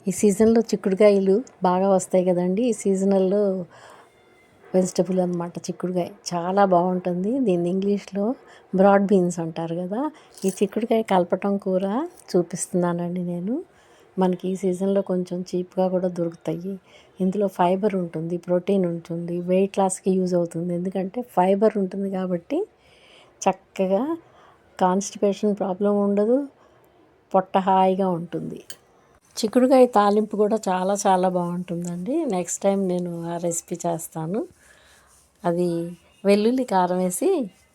ఈ సీజన్లో చిక్కుడుకాయలు బాగా వస్తాయి కదండి. ఈ సీజనల్లో వెజిటబుల్ అనమాట చిక్కుడుకాయ. చాలా బాగుంటుంది. దీన్ని ఇంగ్లీష్లో బ్రాడ్ బీన్స్ అంటారు కదా. ఈ చిక్కుడుకాయ కలపటం కూర చూపిస్తున్నానండి నేను. మనకి ఈ సీజన్లో కొంచెం చీప్గా కూడా దొరుకుతాయి. ఇందులో ఫైబర్ ఉంటుంది, ప్రోటీన్ ఉంటుంది, వెయిట్ లాస్కి యూజ్ అవుతుంది. ఎందుకంటే ఫైబర్ ఉంటుంది కాబట్టి చక్కగా కాన్స్టిపేషన్ ప్రాబ్లం ఉండదు, పొట్ట హాయిగా ఉంటుంది. చిక్కుడుకాయ తాలింపు కూడా చాలా చాలా బాగుంటుందండి. నెక్స్ట్ టైం నేను ఆ రెసిపీ చేస్తాను. అది వెల్లుల్లి కారం వేసి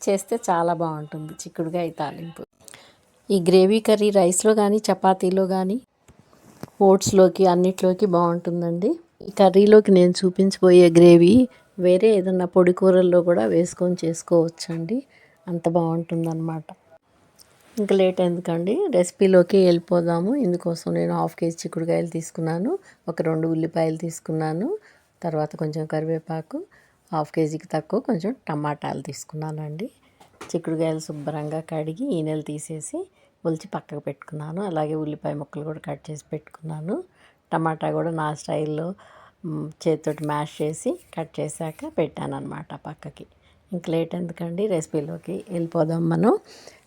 చేస్తే చాలా బాగుంటుంది చిక్కుడుకాయ తాలింపు. ఈ గ్రేవీ కర్రీ రైస్లో కానీ చపాతీలో కానీ ఓట్స్లోకి అన్నిట్లోకి బాగుంటుందండి. ఈ కర్రీలోకి నేను చూపించబోయే గ్రేవీ వేరే ఏదన్నా పొడి కూరల్లో కూడా వేసుకొని చేసుకోవచ్చండి. అంత బాగుంటుందన్నమాట. ఇంకా లేట్ ఎందుకండి, రెసిపీలోకి వెళ్ళిపోదాము. ఇందుకోసం నేను 1/2 కేజీ చిక్కుడుకాయలు తీసుకున్నాను, ఒక 2 ఉల్లిపాయలు తీసుకున్నాను, తర్వాత కొంచెం కరివేపాకు, 1/2 కేజీకి తక్కువ కొంచెం టమాటాలు తీసుకున్నానండి. చిక్కుడుకాయలు శుభ్రంగా కడిగి ఈనెలు తీసేసి ఒలిచి పక్కకు పెట్టుకున్నాను. అలాగే ఉల్లిపాయ ముక్కలు కూడా కట్ చేసి పెట్టుకున్నాను. టమాటా కూడా నా స్టైల్లో చేతితోటి మ్యాష్ చేసి కట్ చేశాక పెట్టాను అనమాట పక్కకి. ఇంక లేట్ ఎందుకండి, రెసిపీలోకి వెళ్ళిపోదాం మనం.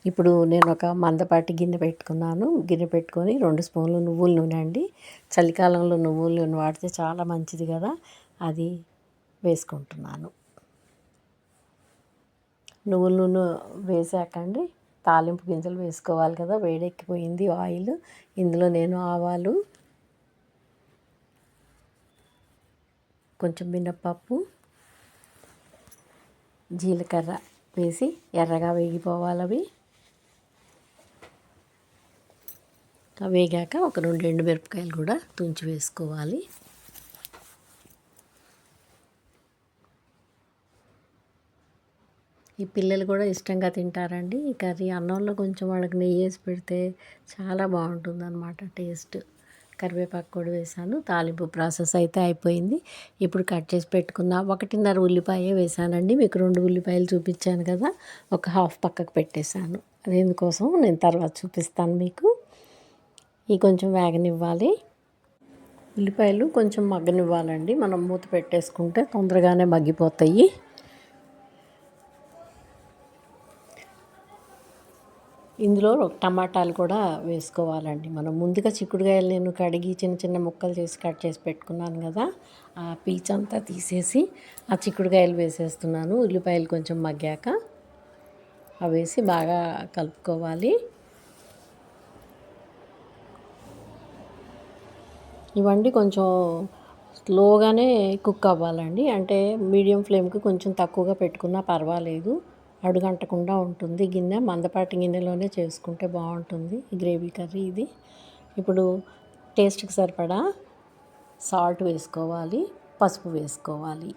ఇప్పుడు నేను ఒక మందపాటి గిన్నె పెట్టుకున్నాను. గిన్నె పెట్టుకొని 2 స్పూన్లు నువ్వుల నూనె అండి. చలికాలంలో నువ్వుల నూనె వాడితే చాలా మంచిది కదా, అది వేసుకుంటున్నాను. నువ్వుల నూనె వేసాక అండి తాలింపు గింజలు వేసుకోవాలి కదా. వేడెక్కిపోయింది ఆయిల్. ఇందులో నేను ఆవాలు, కొంచెం మినప్పప్పు, జీలకర్ర వేసి ఎర్రగా వేగిపోవాలి. అవి వేగాక ఒక 2 ఎండుమిరపకాయలు కూడా తుంచి వేసుకోవాలి. ఈ పిల్లలు కూడా ఇష్టంగా తింటారండి ఈ కర్రీ. అన్నంలో కొంచెం వాళ్ళకి నెయ్యి వేసి పెడితే చాలా బాగుంటుంది అన్నమాట టేస్ట్. కరివేపాకు కూడా వేసాను. తాలింపు ప్రాసెస్ అయితే అయిపోయింది. ఇప్పుడు కట్ చేసి పెట్టుకున్న 1.5 ఉల్లిపాయ వేసానండి. మీకు 2 ఉల్లిపాయలు చూపించాను కదా, ఒక హాఫ్ పక్కకు పెట్టేశాను. అది ఎందుకోసం నేను తర్వాత చూపిస్తాను మీకు. ఇవి కొంచెం వేగనివ్వాలి. ఉల్లిపాయలు కొంచెం మగ్గనివ్వాలండి. మనం మూత పెట్టేసుకుంటే తొందరగానే మగ్గిపోతాయి. ఇందులో టమాటాలు కూడా వేసుకోవాలండి. మనం ముందుగా చిక్కుడుకాయలు నేను కడిగి చిన్న చిన్న ముక్కలు చేసి కట్ చేసి పెట్టుకున్నాను కదా, ఆ పీచ్ అంతా తీసేసి ఆ చిక్కుడుకాయలు వేసేస్తున్నాను. ఉల్లిపాయలు కొంచెం మగ్గాక అవి వేసి బాగా కలుపుకోవాలి. ఇవండి కొంచెం స్లోగానే కుక్ అవ్వాలండి. అంటే మీడియం ఫ్లేమ్కి కొంచెం తక్కువగా పెట్టుకున్నా పర్వాలేదు, అడుగంటకుండా ఉంటుంది. గిన్నె మందపాటి గిన్నెలోనే చేసుకుంటే బాగుంటుంది ఈ గ్రేవీ కర్రీ ఇది. ఇప్పుడు టేస్ట్కి సరిపడా సాల్ట్ వేసుకోవాలి, పసుపు వేసుకోవాలి.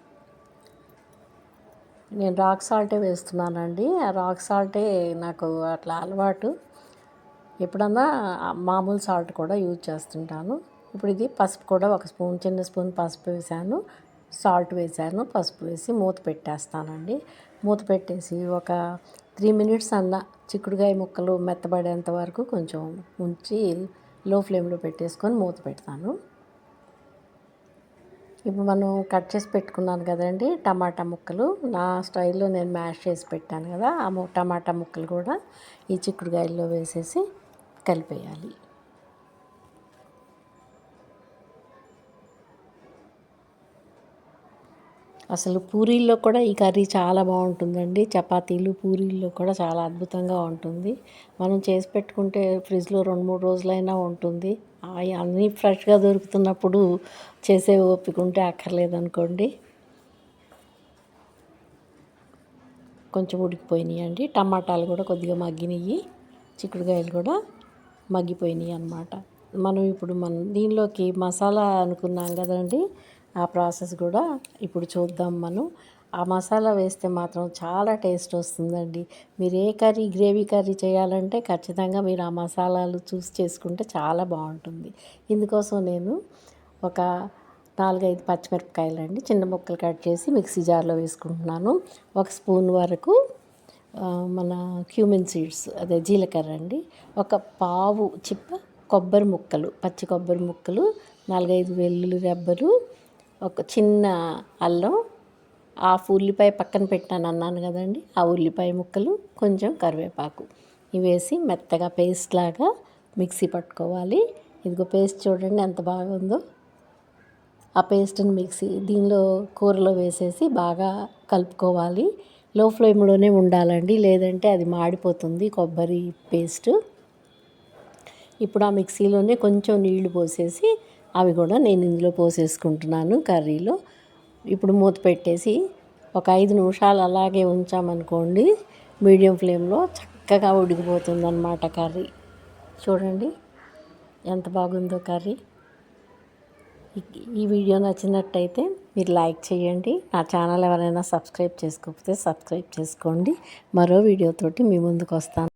నేను రాక్ సాల్టే వేస్తున్నానండి. ఆ రాక్ సాల్టే నాకు అట్లా అలవాటు. ఎప్పుడన్నా మామూలు సాల్ట్ కూడా యూజ్ చేస్తుంటాను. ఇప్పుడు ఇది పసుపు కూడా ఒక స్పూన్, చిన్న స్పూన్ పసుపు వేసాను, సాల్ట్ వేసాను, పసుపు వేసి మూత పెట్టేస్తానండి. మూత పెట్టేసి ఒక 3 మినిట్స్ అన్న చిక్కుడుకాయ ముక్కలు మెత్తబడేంత వరకు కొంచెం ఉంచి లో ఫ్లేమ్లో పెట్టేసుకొని మూత పెడతాను. ఇప్పుడు మనం కట్ చేసి పెట్టుకున్నాను కదండి టమాటా ముక్కలు, నా స్టైల్లో నేను మ్యాష్ చేసి పెట్టాను కదా, ఆ టమాటా ముక్కలు కూడా ఈ చిక్కుడుకాయల్లో వేసేసి కలిపేయాలి. అసలు పూరీల్లో కూడా ఈ కర్రీ చాలా బాగుంటుందండి. చపాతీలు, పూరీల్లో కూడా చాలా అద్భుతంగా ఉంటుంది. మనం చేసి పెట్టుకుంటే ఫ్రిడ్జ్లో 2-3 రోజులైనా ఉంటుంది. అన్నీ ఫ్రెష్గా దొరుకుతున్నప్పుడు చేసే ఓపిక ఉంటే అక్కర్లేదనుకోండి. కొంచెం ఉడికిపోయినాయి అండి. టమాటాలు కూడా కొద్దిగా మగ్గినాయి, చిక్కుడుకాయలు కూడా మగ్గిపోయినాయి అన్నమాట. మనం ఇప్పుడు దీనిలోకి మసాలా అనుకున్నాం కదండి, ఆ ప్రాసెస్ కూడా ఇప్పుడు చూద్దాం మనం. ఆ మసాలా వేస్తే మాత్రం చాలా టేస్ట్ వస్తుందండి. మీరు ఏ కర్రీ, గ్రేవీ కర్రీ చేయాలంటే ఖచ్చితంగా మీరు ఆ మసాలాలు చూసి చేసుకుంటే చాలా బాగుంటుంది. ఇందుకోసం నేను ఒక 4-5 పచ్చిమిరపకాయలండి చిన్న ముక్కలు కట్ చేసి మిక్సీ జార్లో వేసుకుంటున్నాను. 1 స్పూన్ వరకు మన క్యూమిన్ సీడ్స్, అదే జీలకర్ర అండి. ఒక పావు చిప్ప కొబ్బరి ముక్కలు, పచ్చి కొబ్బరి ముక్కలు 4-5 వెల్లుల్లి రెబ్బలు, ఒక చిన్న అల్లం, హాఫ్ ఉల్లిపాయ పక్కన పెట్టాను అన్నాను కదండి, ఆ ఉల్లిపాయ ముక్కలు, కొంచెం కరివేపాకు ఇవేసి మెత్తగా పేస్ట్ లాగా మిక్సీ పట్టుకోవాలి. ఇదిగో పేస్ట్ చూడండి ఎంత బాగా ఉందో. ఆ పేస్ట్ని దీనిలో కూరలో వేసేసి బాగా కలుపుకోవాలి. లో ఫ్లేమ్లోనే ఉండాలండి, లేదంటే అది మాడిపోతుంది కొబ్బరి పేస్ట్. ఇప్పుడు ఆ మిక్సీలోనే కొంచెం నీళ్లు పోసేసి అవి కూడా నేను ఇందులో పోసేసుకుంటున్నాను కర్రీలో. ఇప్పుడు మూత పెట్టేసి ఒక 5 నిమిషాలు అలాగే ఉంచామనుకోండి మీడియం ఫ్లేమ్లో, చక్కగా ఉడికిపోతుంది అన్నమాట కర్రీ. చూడండి ఎంత బాగుందో కర్రీ. ఈ వీడియో నచ్చినట్టయితే మీరు లైక్ చేయండి. నా ఛానల్ ఎవరైనా సబ్స్క్రైబ్ చేసుకోకపోతే సబ్స్క్రైబ్ చేసుకోండి. మరో వీడియోతోటి మీ ముందుకు వస్తాను.